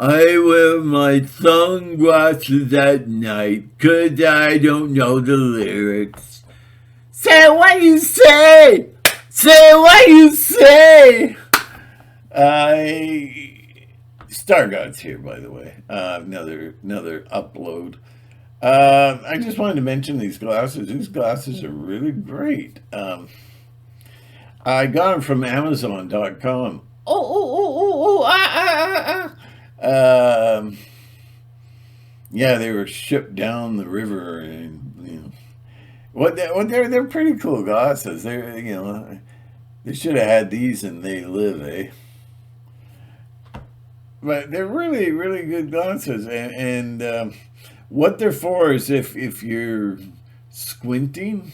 I wear my sunglasses at night 'cause I don't know the lyrics. Say what you say! Say what you say! Stargods here, by the way. Another upload. I just wanted to mention these glasses. These glasses are really great. I got them from Amazon.com. Yeah, they were shipped down the river, and they're pretty cool glasses. They should have had these in They Live, eh? But they're really really good glasses, and what they're for is if you're squinting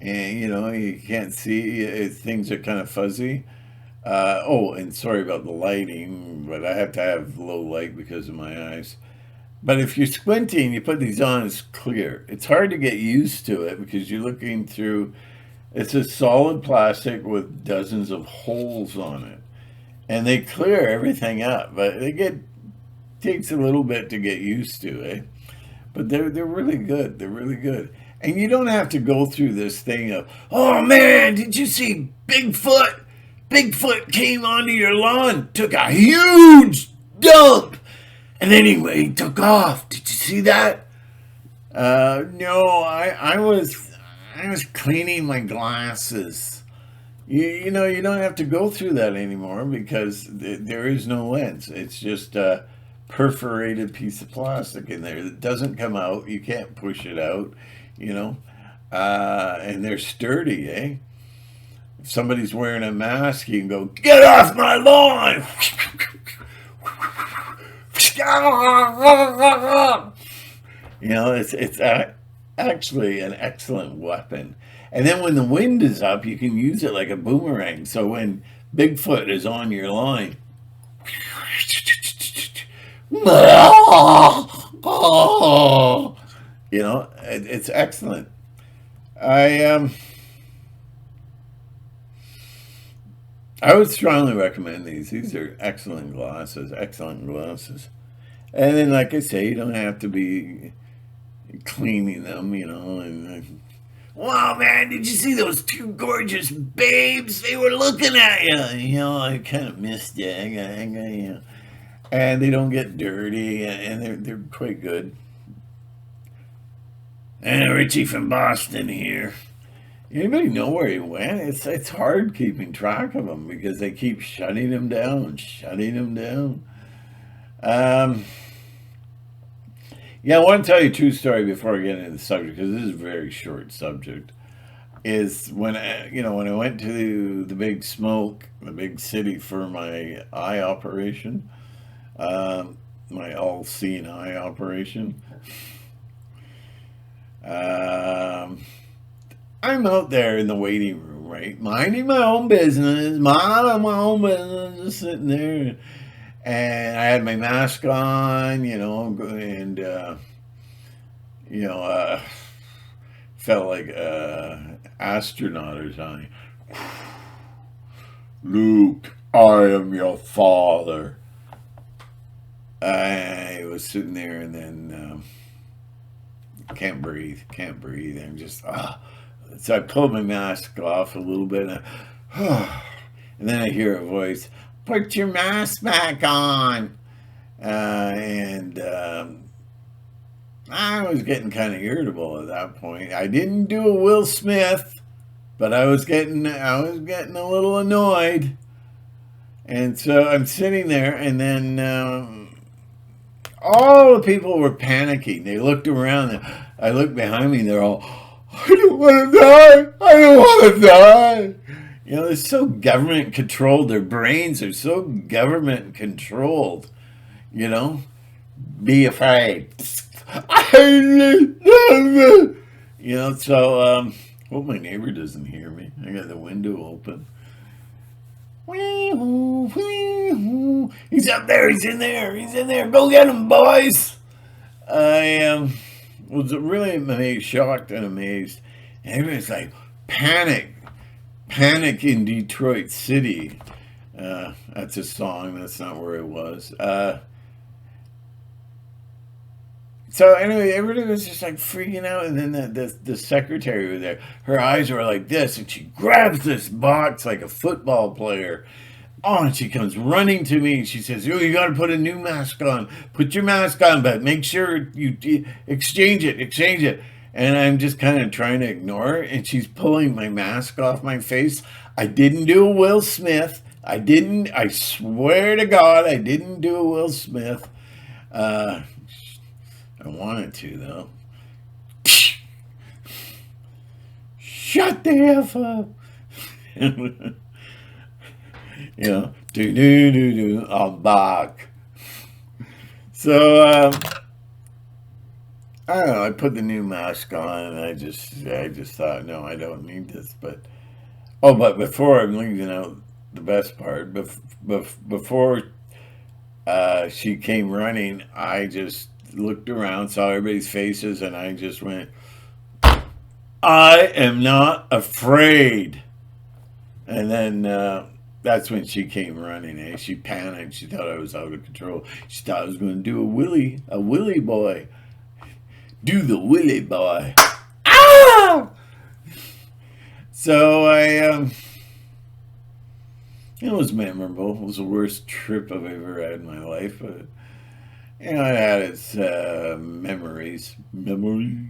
and you can't see, things are kind of fuzzy. Oh, and sorry about the lighting, but I have to have low light because of my eyes. But if you're squinting, you put these on, it's clear. It's hard to get used to it because you're looking through. It's a solid plastic with dozens of holes on it, and they clear everything up. But takes a little bit to get used to, eh? But they're really good. They're really good. And you don't have to go through this thing of, oh man, did you see Bigfoot? Bigfoot came onto your lawn, took a huge dump, and anyway, he took off. Did you see that? No, I was cleaning my glasses. You don't have to go through that anymore because there is no lens. It's just a perforated piece of plastic in there that doesn't come out. You can't push it out, and they're sturdy, eh? If somebody's wearing a mask, you can go, get off my lawn! It's actually an excellent weapon. And then when the wind is up, you can use it like a boomerang. So when Bigfoot is on your line, it's excellent. I would strongly recommend these. These are excellent glasses, excellent glasses. And then, like I say, you don't have to be cleaning them, and wow, man, did you see those two gorgeous babes? They were looking at you. I kind of missed you. And they don't get dirty, and they're quite good. And Richie from Boston here. Anybody know where he went? It's hard keeping track of them because they keep shutting him down. Yeah, I want to tell you a true story before I get into the subject because this is a very short subject. Is when I went to the Big Smoke, the big city for my eye operation, my all-seeing eye operation. I'm out there in the waiting room, right? Minding my own business, just sitting there. And I had my mask on, and, felt like astronaut or something. Luke, I am your father. I was sitting there and then can't breathe. I'm just, So I pulled my mask off a little bit, and then I hear a voice, put your mask back on. And I was getting kind of irritable at that point. I didn't do a Will Smith, but I was getting a little annoyed. And so I'm sitting there, and then all the people were panicking. They looked around, and I looked behind me, and they're all, I don't want to die. They're so government controlled. Their brains are so government controlled. Be afraid. So hope my neighbor doesn't hear me. I got the window open. He's up there. He's in there. Go get him, boys. I was really amazed, shocked and amazed. And everybody's like, panic in Detroit City. That's a song. That's not where it was. So anyway, everybody was just like freaking out, and then the secretary was there. Her eyes were like this, and she grabs this box like a football player. Oh, and she comes running to me, and she says, "Oh, you got to put a new mask on. Put your mask on, but make sure you exchange it, exchange it." And I'm just kind of trying to ignore her, and she's pulling my mask off my face. I didn't do a Will Smith. I didn't. I swear to God, I didn't do a Will Smith. Uh, I wanted to though. Shut the F up. Do do do do. I'm back. So I don't know. I put the new mask on, and I just thought, no, I don't need this. But before I'm leaving out the best part, before she came running, I just looked around, saw everybody's faces, and I just went, "I am not afraid." And then that's when she came running. She panicked. She thought I was out of control. She thought I was going to do a willy boy. Do the willy boy. Ah! So it was memorable. It was the worst trip I've ever had in my life, but it had its memories. Memory.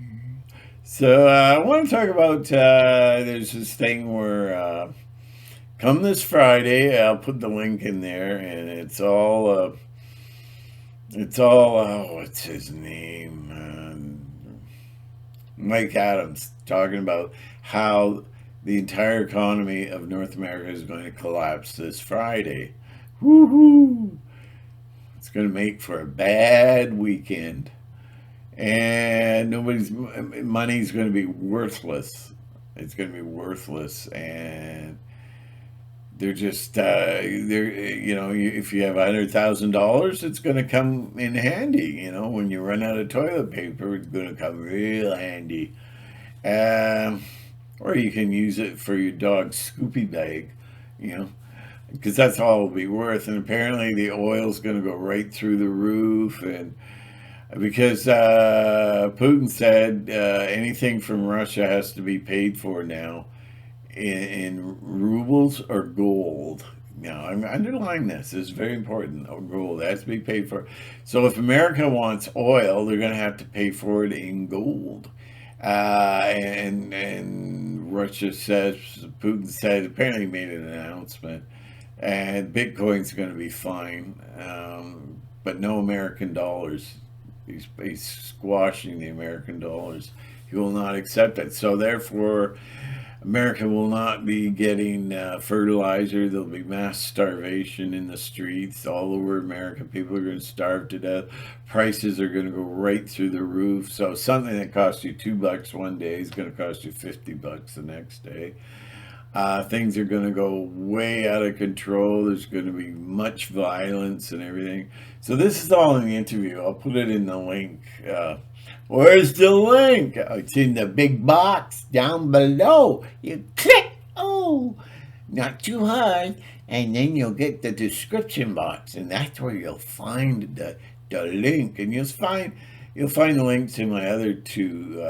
So I want to talk about. There's this thing where come this Friday, I'll put the link in there, and it's all. What's his name? Mike Adams talking about how the entire economy of North America is going to collapse this Friday. Woohoo! It's going to make for a bad weekend, and nobody's money's going to be worthless. It's going to be worthless, and they're just if you have $100,000, it's going to come in handy. When you run out of toilet paper, it's going to come real handy. Or you can use it for your dog's Scoopy bag, because that's all it'll be worth. And apparently the oil's going to go right through the roof, and because Putin said anything from Russia has to be paid for now in rubles or gold. Now, I'm underlining this. This is very important. Gold has to be paid for. So if America wants oil, they're going to have to pay for it in gold. And Russia says, Putin said, apparently made an announcement, and Bitcoin's going to be fine, but no American dollars. He's squashing the American dollars. He will not accept it. So therefore, America will not be getting fertilizer. There'll be mass starvation in the streets all over America. People are going to starve to death. Prices are going to go right through the roof. So something that cost you $2 one day is going to cost you $50 the next day. Things are going to go way out of control. There's going to be much violence and everything. So this is all in the interview. I'll put it in the link. Where's the link? It's in the big box down below. You click, not too hard, and then you'll get the description box, and that's where you'll find the link, and you'll find the links to my other two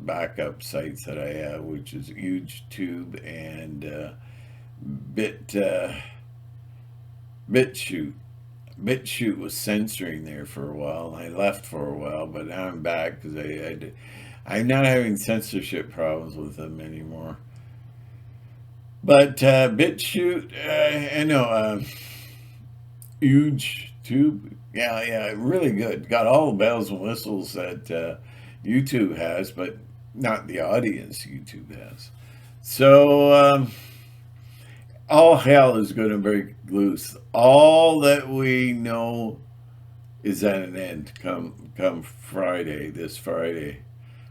backup sites that I have, which is YouTube and BitChute. BitChute was censoring there for a while. I left for a while, but now I'm back because I'm not having censorship problems with them anymore. But BitChute, I know, YouTube, yeah, really good. Got all the bells and whistles that YouTube has, but not the audience YouTube has. So all hell is going to break loose. All that we know is at an end come Friday, this Friday.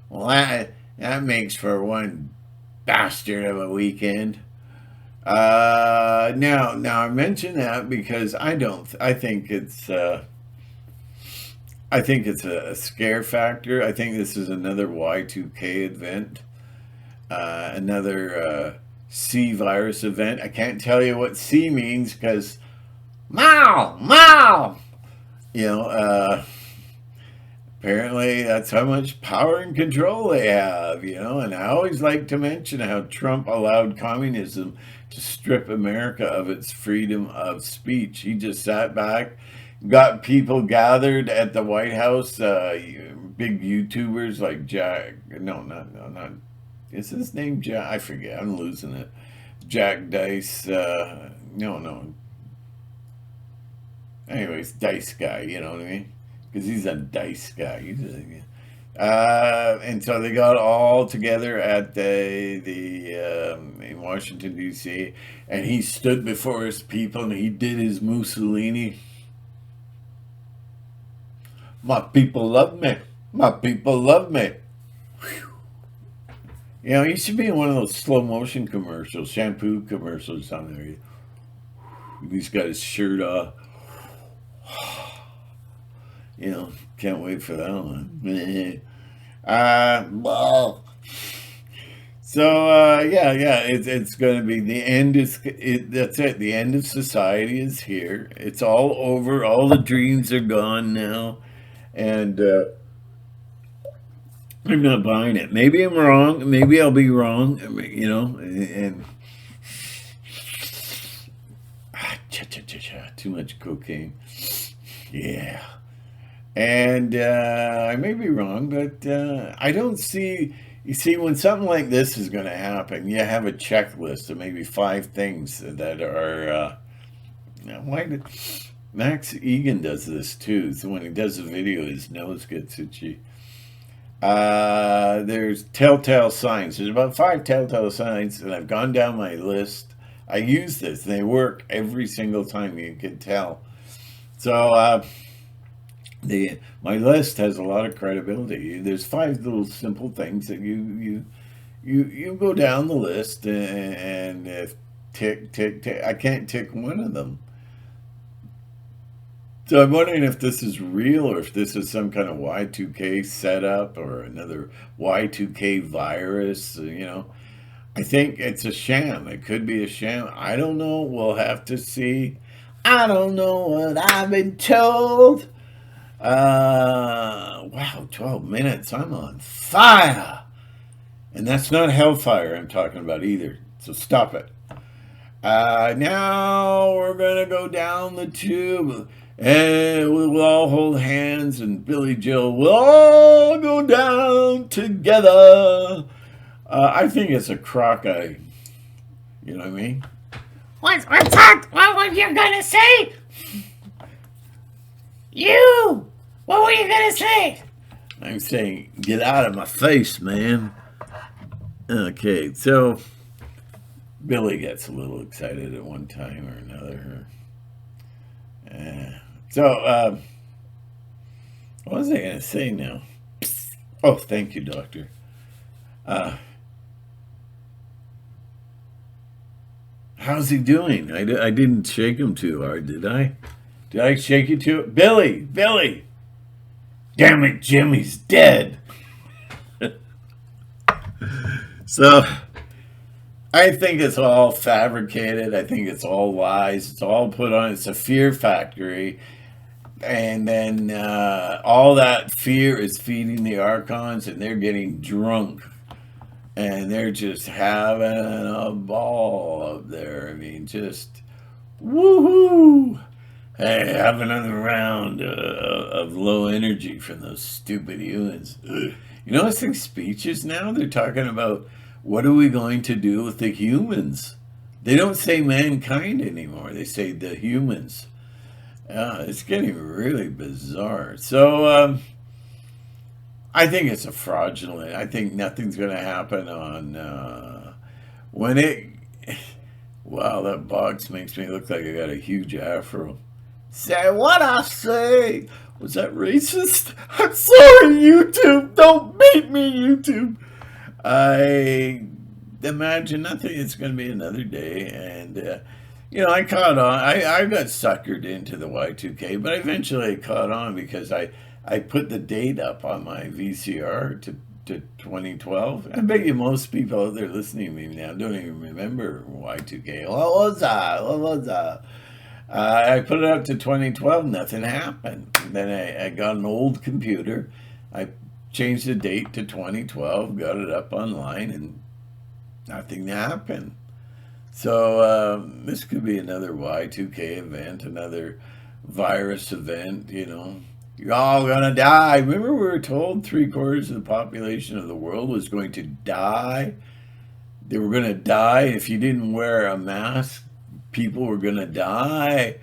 Well, that makes for one bastard of a weekend. Now I mention that because I think it's a scare factor. I think this is another Y2K event, another C virus event. I can't tell you what C means because Mao, Mao. You know, apparently that's how much power and control they have, you know. And I always like to mention how Trump allowed communism to strip America of its freedom of speech. He just sat back, got people gathered at the White House, big YouTubers like Jack, not, is his name Jack? I forget, I'm losing it. Jack Dice, no. Anyways, Dice guy, you know what I mean? Because he's a dice guy. And so they got all together at in Washington D.C. and he stood before his people and he did his Mussolini. My people love me. My people love me. Whew. You know, he should be in one of those slow motion commercials, shampoo commercials on there. He's got his shirt off. You know, can't wait for that one. Well, so it's going to be the end. That's it. The end of society is here. It's all over. All the dreams are gone now, and I'm not buying it. Maybe I'm wrong. Maybe I'll be wrong. You know, and too much cocaine. Yeah. And I may be wrong, but I don't see. You see, when something like this is going to happen, you have a checklist of maybe 5 things that are. Why did Max Egan does this too? So when he does a video, his nose gets itchy. There's telltale signs. There's about 5 telltale signs, and I've gone down my list. I use this; they work every single time. You can tell. So. My list has a lot of credibility. There's 5 little simple things that you go down the list and if tick tick tick, I can't tick one of them. So I'm wondering if this is real or if this is some kind of Y2K setup or another Y2K virus. You know, I think it's a sham. It could be a sham. I don't know. We'll have to see. I don't know what I've been told. Wow, 12 minutes. I'm on fire. And that's not hellfire I'm talking about either. So stop it. Now we're going to go down the tube and we'll all hold hands and Billy Joel will all go down together. I think it's a crock eye. You know what I mean? What's that? What were you going to say? You! What were you gonna say? I'm saying, get out of my face, man. Okay, so Billy gets a little excited at one time or another. What was I going to say now? Oh, thank you, doctor. How's he doing? I didn't shake him too hard, did I? Did I shake you too? Billy! Damn it, Jimmy's dead. So, I think it's all fabricated. I think it's all lies. It's all put on. It's a fear factory. And then all that fear is feeding the Archons, and they're getting drunk. And they're just having a ball up there. I mean, just woohoo! Hey, have another round of low energy from those stupid humans. You notice in speeches now, they're talking about what are we going to do with the humans? They don't say mankind anymore. They say the humans. It's getting really bizarre. So I think it's a fraudulent. I think nothing's going to happen on when it. Wow, that box makes me look like I got a huge afro. Say what I say. Was that racist? I'm sorry, YouTube. Don't beat me, YouTube. I imagine nothing. It's going to be another day. And, I caught on. I got suckered into the Y2K, but eventually I caught on because I put the date up on my VCR to to 2012. I bet you most people out there listening to me now don't even remember Y2K. What was that? What was that? I put it up to 2012, nothing happened. Then I got an old computer. I changed the date to 2012, got it up online, and nothing happened. So this could be another Y2K event, another virus event, you know. You're all gonna die. Remember, we were told three-quarters of the population of the world was going to die. They were gonna die. If you didn't wear a mask, people were gonna die.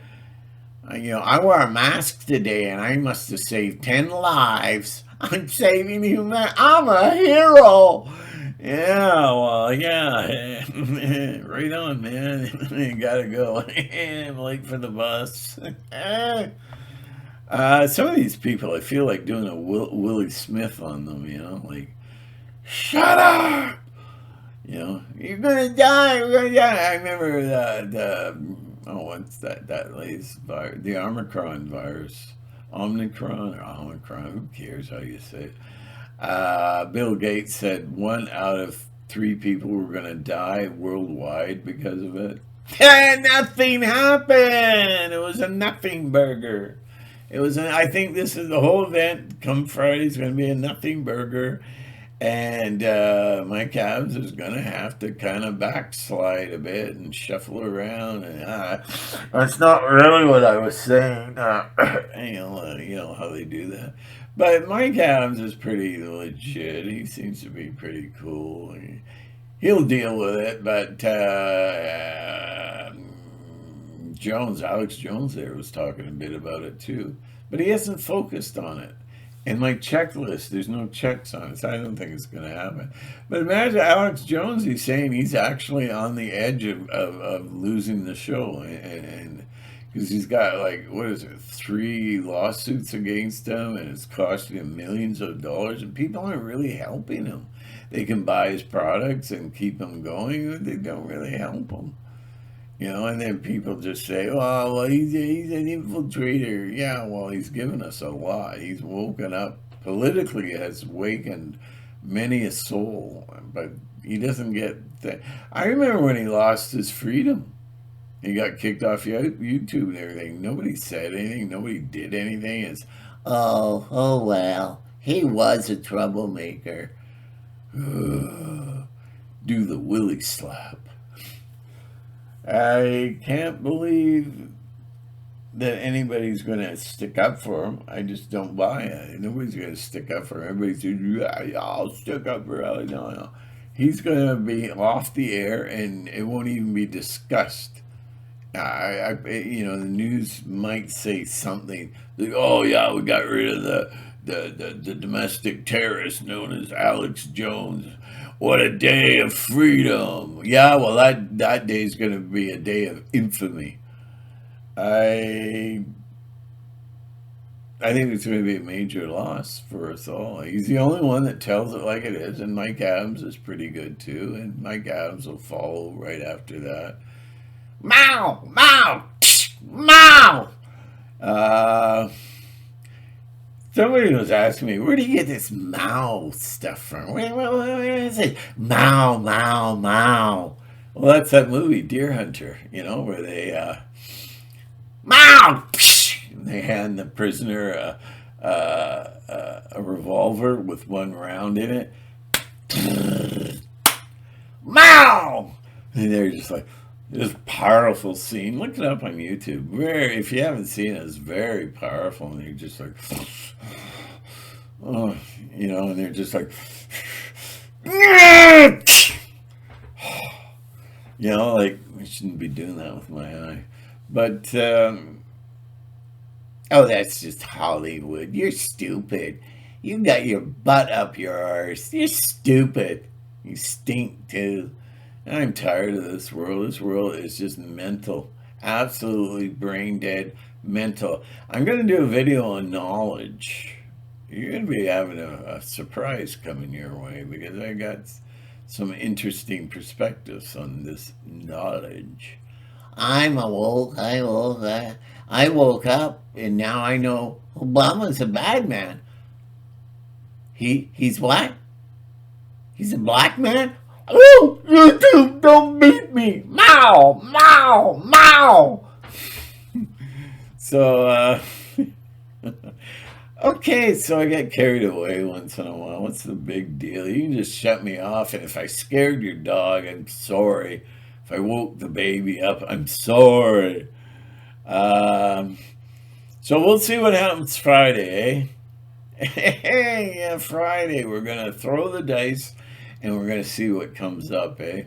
You know, I wore a mask today and I must have saved 10 lives. I'm saving human. I'm a hero. Yeah, well, yeah. Right on, man. You gotta go. I'm late for the bus. Some of these people, I feel like doing a Willie Smith on them, you know, like, shut up! You know, you're gonna die. You're gonna die. I remember what's that lady's virus? The Omicron virus, Omicron or Omicron? Who cares how you say it? Bill Gates said 1 out of 3 people were gonna die worldwide because of it. And nothing happened. It was a nothing burger. I think this is the whole event. Come Friday is going to be a nothing burger. And my Cavs is going to have to kind of backslide a bit and shuffle around. And that's not really what I was saying. You know how they do that. But my Cavs is pretty legit. He seems to be pretty cool. He'll deal with it. But Alex Jones there was talking a bit about it too. But he hasn't focused on it. And my checklist, there's no checks on it, so I don't think it's going to happen. But imagine Alex Jones, he's saying he's actually on the edge of losing the show. And because he's got, like, what is it, 3 lawsuits against him, and it's costing him millions of dollars, and people aren't really helping him. They can buy his products and keep him going, but they don't really help him. You know, and then people just say, "Oh, well, he's an infiltrator." Yeah, well, he's given us a lot. He's woken up politically, has wakened many a soul, but he doesn't get. I remember when he lost his freedom. He got kicked off YouTube and everything. Nobody said anything. Nobody did anything. It's, oh well, he was a troublemaker. Do the Willie slap. I can't believe that anybody's going to stick up for him. I just don't buy it. Nobody's going to stick up for him. Everybody says, yeah, I'll stick up for Ellie. No. He's going to be off the air and it won't even be discussed. You know, the news might say something like, oh, yeah, we got rid of the domestic terrorist known as Alex Jones. What a day of freedom. Yeah, well, that day is going to be a day of infamy. I think it's going to be a major loss for us all. He's the only one that tells it like it is, and Mike Adams is pretty good too, and Mike Adams will follow right after that. Mow! Mow! Mow! Somebody was asking me, where do you get this Mao stuff from? Where is it? Mao, Mao, Mao. Well, that's that movie, Deer Hunter, you know, where they, Mao! And they hand the prisoner a revolver with 1 round in it. Mao! And they're just like, this powerful scene. Look it up on YouTube. If you haven't seen it, it's very powerful. And you're just like, oh, you know, and they're just like, you know, like, we shouldn't be doing that with my eye. But, oh, that's just Hollywood. You're stupid. You got your butt up your arse. You're stupid. You stink too. I'm tired of this world. This world is just mental. Absolutely brain dead mental. I'm going to do a video on knowledge. You're going to be having a surprise coming your way because I got some interesting perspectives on this knowledge. I'm awoke. I woke up and now I know Obama's a bad man. He's what? He's a black man? Oh, you two don't beat me. Mow, mow, mow. So, okay, so I get carried away once in a while. What's the big deal? You can just shut me off, and if I scared your dog, I'm sorry. If I woke the baby up, I'm sorry. Um, so we'll see what happens Friday, eh? Hey, yeah, Friday. We're gonna throw the dice, and we're gonna see what comes up, eh?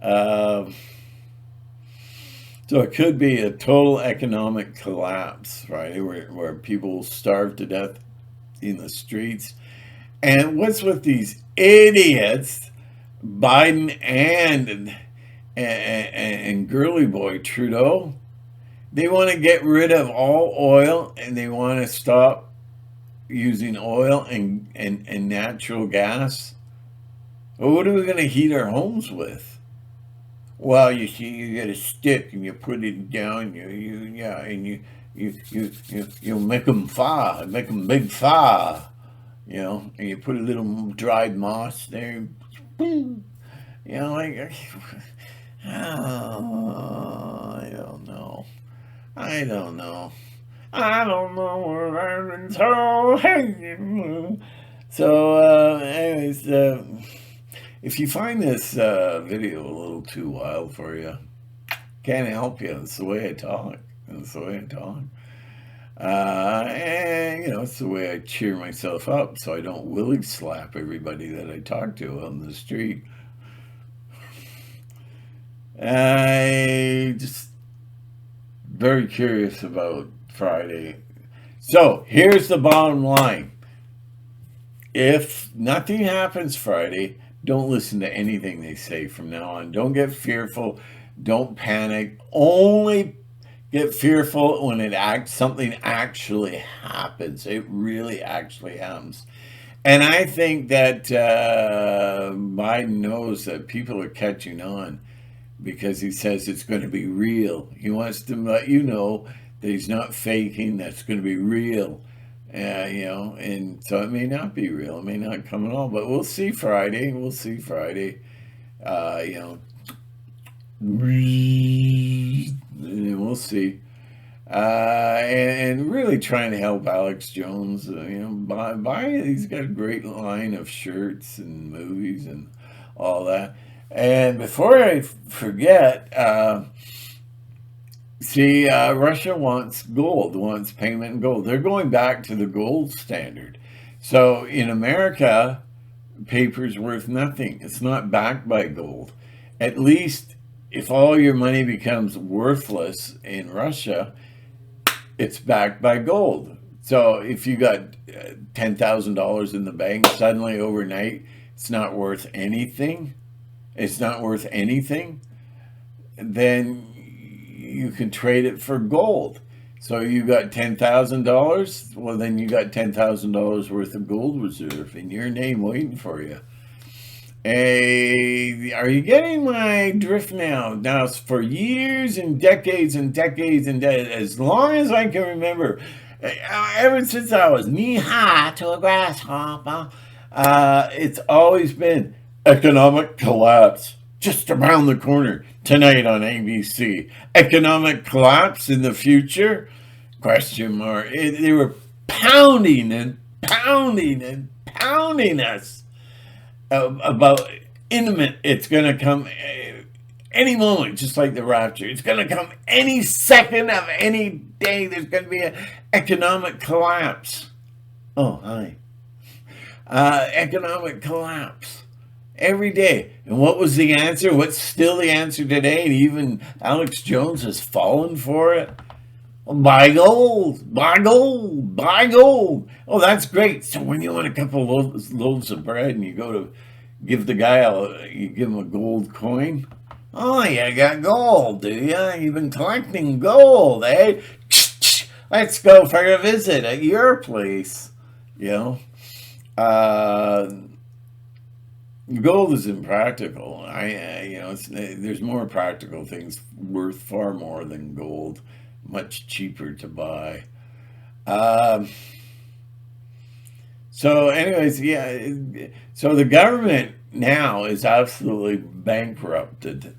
Um, so it could be a total economic collapse, right? Where people starve to death in the streets. And what's with these idiots, Biden and girly boy Trudeau? They want to get rid of all oil, and they want to stop using oil and natural gas. Well, what are we going to heat our homes with? Well, you see, you get a stick and you put it down. And you make them fire, make them big fire. And you put a little dried moss there. Boom. Like, oh, I don't know. I don't know. I don't know what I've been told. So, anyways, if you find this video a little too wild for you, can't help you. It's the way I talk. It's the way I talk. And it's the way I cheer myself up so I don't willy slap everybody that I talk to on the street. I just very curious about Friday. So here's the bottom line. If nothing happens Friday, don't listen to anything they say from now on. Don't get fearful. Don't panic. Only get fearful when something actually happens. It really actually happens. And I think that Biden knows that people are catching on because he says it's going to be real. He wants to let you know that he's not faking, that's going to be real. And so it may not be real. It may not come at all. But we'll see Friday. We'll see Friday. We'll see. And really trying to help Alex Jones. He's got a great line of shirts and movies and all that. And before I forget, Russia wants gold, wants payment in gold. They're going back to the gold standard. So in America, paper's worth nothing. It's not backed by gold. At least if all your money becomes worthless in Russia, it's backed by gold. So if you got $10,000 in the bank, suddenly overnight, it's not worth anything. It's not worth anything. Then you can trade it for gold. So you got $10,000. Well, then you got $10,000 worth of gold reserve in your name waiting for you. Hey, are you getting my drift now? Now, for years and decades and decades and decades, as long as I can remember, ever since I was knee high to a grasshopper, it's always been economic collapse just around the corner tonight on ABC. Economic collapse in the future? Question mark. They were pounding and pounding and pounding us about imminent. It's going to come any moment, just like the rapture. It's going to come any second of any day. There's going to be an economic collapse. Oh, hi. Economic collapse. Every day. And what was the answer? What's still the answer today? And even Alex Jones has fallen for it. Well, buy gold, buy gold, buy gold. Oh, that's great. So when you want a couple loaves of bread and you go to give the guy you give him a gold coin. Oh, you got gold, do you? You've been collecting gold, eh? Let's go for a visit at your place. Gold is impractical. There's more practical things worth far more than gold, much cheaper to buy. So, anyways, yeah. So the government now is absolutely bankrupted.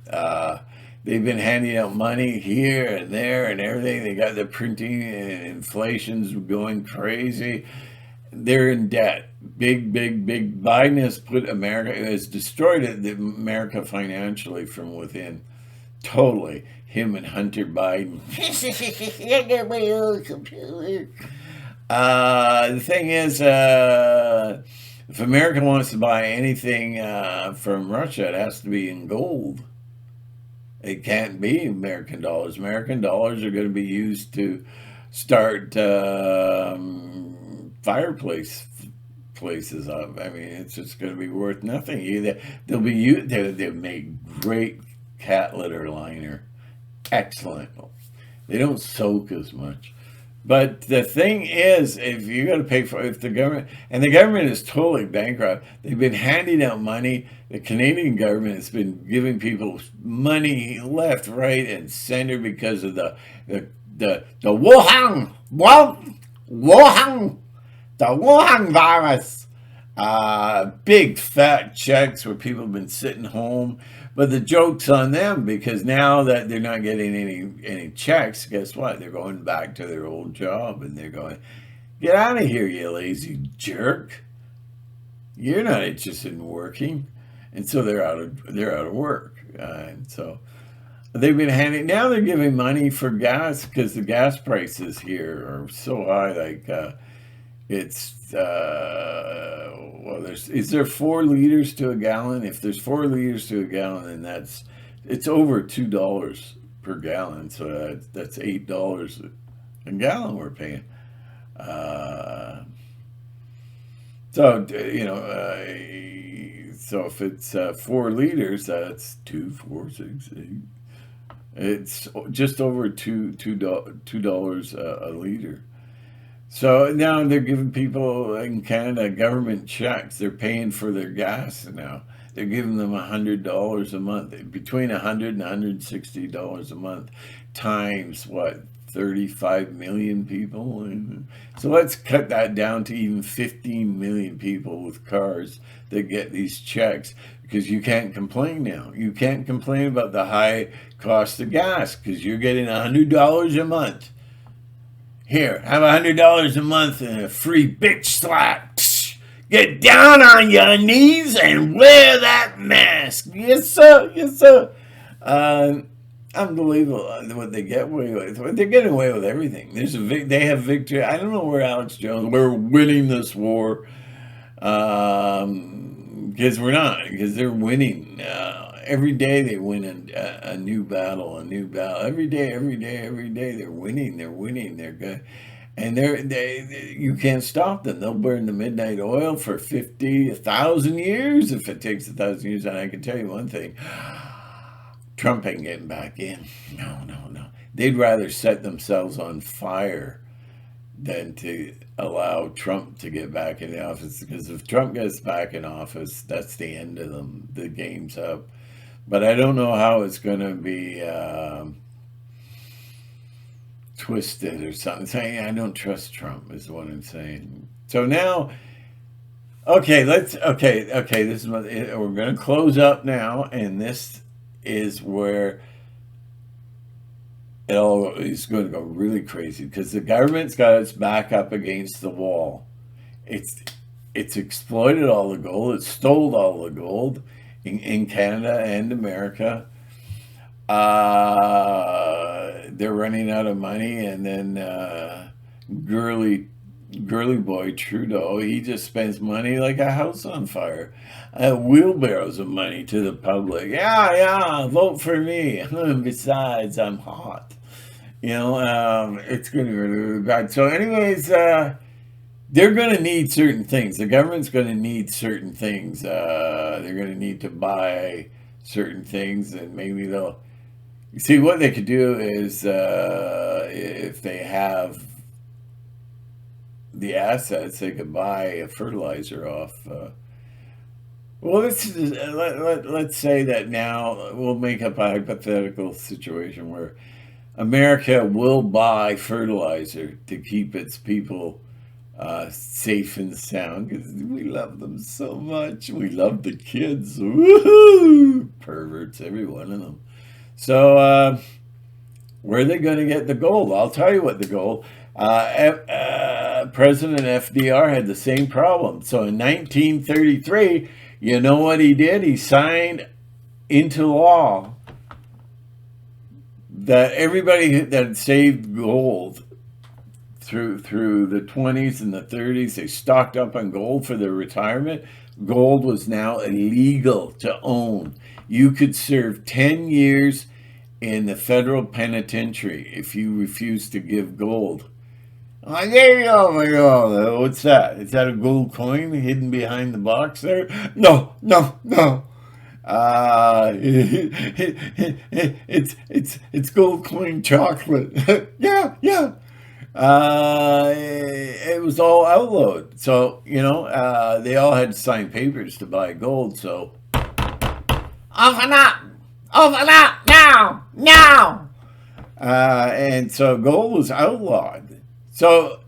They've been handing out money here and there and everything. They got the printing and inflation's going crazy. They're in debt. Big, big, big. Biden has put America, has destroyed America financially from within. Totally. Him and Hunter Biden. Look at my old computer. The thing is, if America wants to buy anything from Russia, it has to be in gold. It can't be American dollars. American dollars are going to be used to start fireplace places up. I mean, it's just going to be worth nothing. Either they'll make great cat litter liner, excellent. They don't soak as much. But the thing is, if you got to pay for, if the government, and the government is totally bankrupt, they've been handing out money. The Canadian government has been giving people money left, right, and center because of the Wuhan, the Wuhan virus. Big fat checks where people have been sitting home. But the joke's on them because now that they're not getting any checks, guess what? They're going back to their old job and they're going, get out of here, you lazy jerk. You're not interested in working. And so they're out of work. And so they've been handing, now they're giving money for gas because the gas prices here are so high. Like it's well, is there 4 liters to a gallon? If there's 4 liters to a gallon, then it's over $2 per gallon. So that's $8 a gallon we're paying. Uh, so so if it's 4 liters, that's 2, 4, 6, 8. It's just over $2 a liter. So now they're giving people in Canada government checks. They're paying for their gas now. They're giving them $100 a month, between $100 and $160 a month, times what, 35 million people. And so let's cut that down to even 15 million people with cars that get these checks because you can't complain now. You can't complain about the high cost of gas because you're getting $100 a month. Here, have $100 a month and a free bitch slap. Psh, get down on your knees and wear that mask. Yes, sir. Yes, sir. Uh, Unbelievable what they get away with. They're getting away with everything. They have victory. I don't know where Alex Jones. We're winning this war. Because we're not. Because they're winning. Every day they win a new battle, a new battle. Every day, every day, every day they're winning. They're winning. They're good, and you can't stop them. They'll burn the midnight oil for 1,000 years if it takes 1,000 years. And I can tell you one thing: Trump ain't getting back in. No, no, no. They'd rather set themselves on fire than to allow Trump to get back in the office. Because if Trump gets back in office, that's the end of them. The game's up. But I don't know how it's going to be twisted or something. Saying I don't trust Trump is what I'm saying. So now, okay, okay. This is we're going to close up now, and this is where it all is going to go really crazy because the government's got its back up against the wall. It's it's exploited all the gold. It's stole all the gold in Canada and America. They're running out of money, and then girly girly boy Trudeau, he just spends money like a house on fire. Wheelbarrows of money to the public. Yeah, yeah, vote for me. Besides, I'm hot. It's going to be really, really bad. So, anyways, they're going to need certain things. The government's going to need certain things. They're going to need to buy certain things, and maybe they'll. You see, what they could do is if they have the assets, they could buy a fertilizer off. Well, let's say that now we'll make up a hypothetical situation where America will buy fertilizer to keep its people safe and sound because we love them so much. We love the kids. Woohoo! Perverts, every one of them. So, where are they going to get the gold? I'll tell you what the gold. President FDR had the same problem. So in 1933, you know what he did? He signed into law that everybody that saved gold through the 20s and the 30s, they stocked up on gold for their retirement. Gold was now illegal to own. You could serve 10 years in the federal penitentiary if you refused to give gold. I gave you all my gold. What's that? Is that a gold coin hidden behind the box there? No, no, no. It's gold coin chocolate. Yeah, yeah. It was all outlawed. So, they all had to sign papers to buy gold. So, Open up! Open up! Now! Now! and so gold was outlawed. So,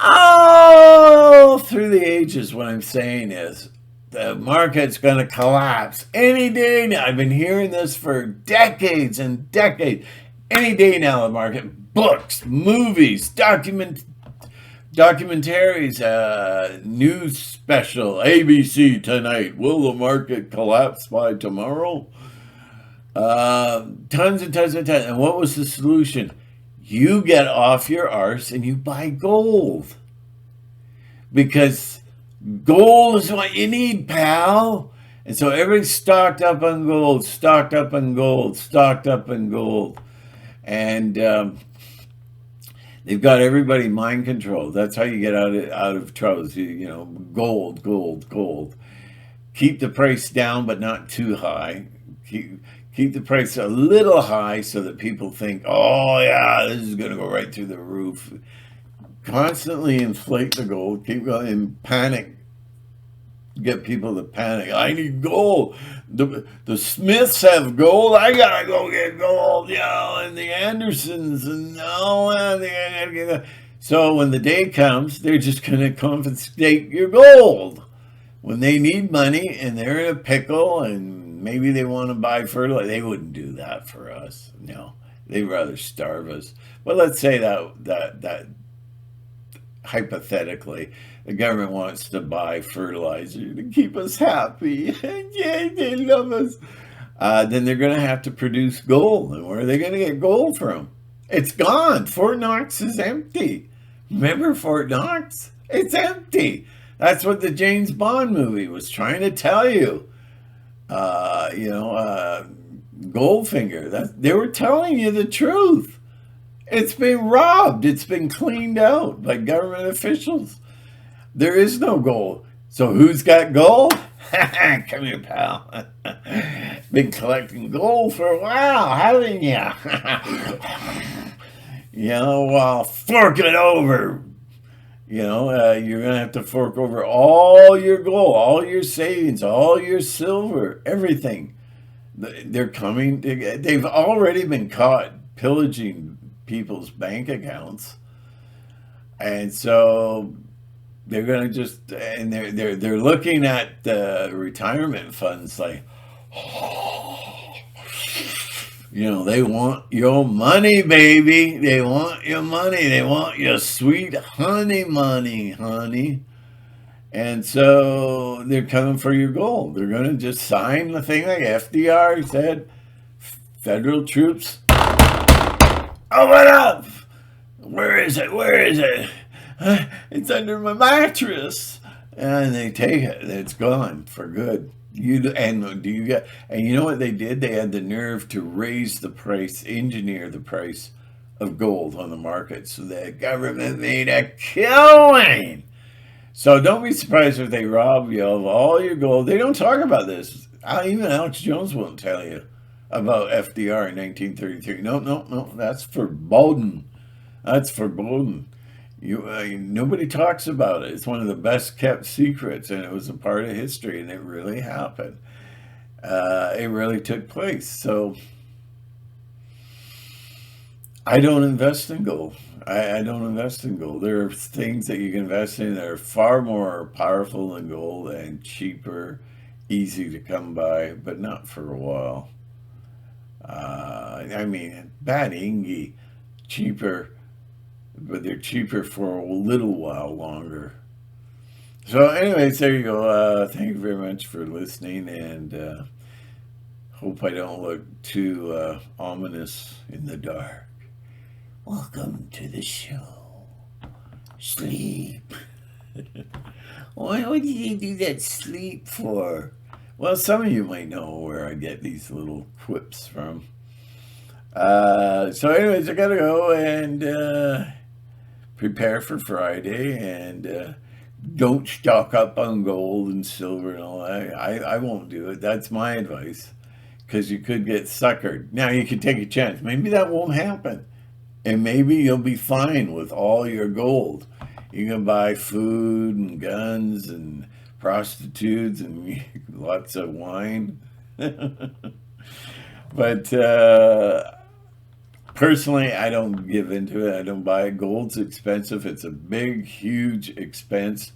all through the ages, what I'm saying is the market's going to collapse any day now. I've been hearing this for decades and decades. Any day now, the market, books, movies, documentaries, news special, ABC tonight. Will the market collapse by tomorrow? Tons and tons and tons. And what was the solution? You get off your arse and you buy gold. Because gold is what you need, pal. And so everybody's stocked up on gold, stocked up on gold, stocked up on gold. And they've got everybody mind controlled. That's how you get out of troubles. Gold, gold, gold. Keep the price down, but not too high. Keep the price a little high so that people think, oh yeah, this is going to go right through the roof. Constantly inflate the gold. Keep going and panic. Get people to panic. I need gold. The Smiths have gold. I gotta go get gold. And the Andersons and all that. So when the day comes, they're just gonna confiscate your gold. When they need money and they're in a pickle and maybe they want to buy fertilizer, they wouldn't do that for us. No, they'd rather starve us. But let's say that hypothetically, the government wants to buy fertilizer to keep us happy. Yay, they love us. Then they're going to have to produce gold. And where are they going to get gold from? It's gone. Fort Knox is empty. Remember Fort Knox? It's empty. That's what the James Bond movie was trying to tell you. Goldfinger. They were telling you the truth. It's been robbed. It's been cleaned out by government officials. There is no gold. So who's got gold? Come here, pal. Been collecting gold for a while, haven't you? Fork it over. You're going to have to fork over all your gold, all your savings, all your silver, everything. They're coming. They've already been caught pillaging people's bank accounts. And so they're going to they're looking at the retirement funds like, they want your money, baby. They want your money. They want your sweet honey money, honey. And so they're coming for your gold. They're going to just sign the thing like FDR said, federal troops, open up. Where is it? Where is it? It's under my mattress. And they take it. It's gone for good. And you know what they did? They had the nerve to raise the price, engineer the price of gold on the market. So the government made a killing. So don't be surprised if they rob you of all your gold. They don't talk about this. Even Alex Jones won't tell you about FDR in 1933. No. That's verboten. That's verboten. Nobody talks about it. It's one of the best kept secrets, and it was a part of history, and it really happened. It really took place. So I don't invest in gold. I don't invest in gold. There are things that you can invest in that are far more powerful than gold and cheaper, easy to come by, but not for a while. I mean, bad ingy, cheaper, but they're cheaper for a little while longer. So, anyways, there you go. Thank you very much for listening, and hope I don't look too ominous in the dark. Welcome to the show. Sleep. Why did you do that sleep for? Well, some of you might know where I get these little quips from. So, anyways, I gotta go and prepare for Friday, and don't stock up on gold and silver and all that. I won't do it. That's my advice, because you could get suckered. Now, you can take a chance. Maybe that won't happen. And maybe you'll be fine with all your gold. You can buy food and guns and prostitutes and lots of wine. But personally, I don't give into it. I don't buy it. Gold's expensive. It's a big, huge expense.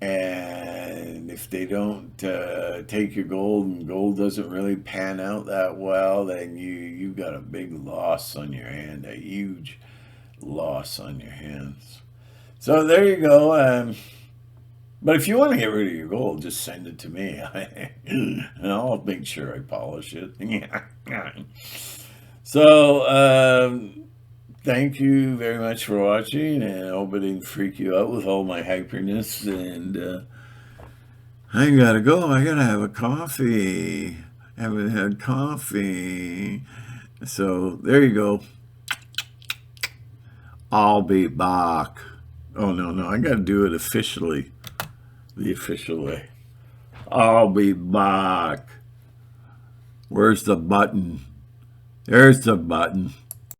And if they don't take your gold and gold doesn't really pan out that well, then you got a big loss on your hand, a huge loss on your hands. So there you go. But if you want to get rid of your gold, just send it to me, and I'll make sure I polish it. So thank you very much for watching, and I hope I didn't freak you out with all my hyperness. And I gotta go. I gotta have a coffee. Haven't had coffee. So there you go. I'll be back. Oh, no. I gotta do it officially. The official way. I'll be back. Where's the button? There's the button.